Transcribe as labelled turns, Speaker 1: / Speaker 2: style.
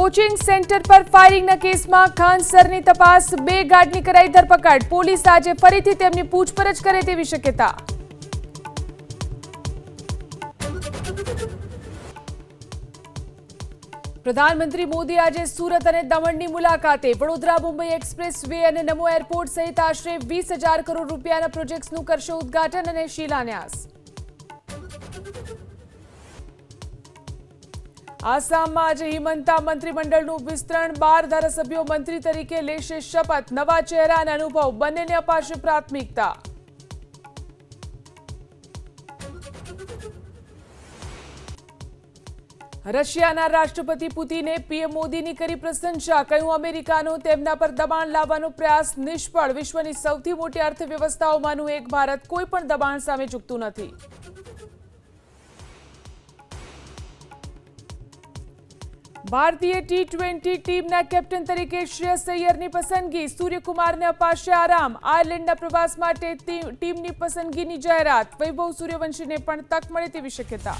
Speaker 1: Coaching centre પર ફાયરિંગના કેસમાં ખાન સરની તપાસ, 2 ગાર્ડની કરાઈ ધરપકડ. પોલીસ આજે ફરીથી તેમની પૂછપરછ કરે તેવી શક્યતા. પ્રધાનમંત્રી મોદી આજે સુરત અને દમણની મુલાકાતે. વડોદરા મુંબઈ એક્સપ્રેસ વે અને નમો એરપોર્ટ સહિત આશરે 20,000 કરોડ રૂપિયાના પ્રોજેક્ટ્સનું કરશે ઉદ્ઘાટન અને શિલાન્યાસ. આસામમાં આજે હિમંતા મંત્રીમંડળનું વિસ્તરણ, 12 ધારાસભ્યો મંત્રી તરીકે લેશે શપથ. નવા ચહેરા અને અનુભવ બંનેને અપાશે પ્રાથમિકતા. રશિયાના રાષ્ટ્રપતિ પુતિને પીએમ મોદીની કરી પ્રશંસા. કહ્યું, અમેરિકાનો તેમના પર દબાણ લાવવાનો પ્રયાસ નિષ્ફળ. વિશ્વની સૌથી મોટી અર્થવ્યવસ્થાઓમાંનું એક ભારત કોઈ પણ દબાણ સામે ઝૂકતું નથી. ભારતીય ટી20 ટીમના કેપ્ટન તરીકે શ્રેયસ અય્યરની પસંદગી. સૂર્યકુમારને અપાશે આરામ. આયર્લેન્ડના પ્રવાસ માટે ટીમની પસંદગીની જાહેરાત. વૈભવ સૂર્યવંશીને પણ તક મળે તેવી શક્યતા.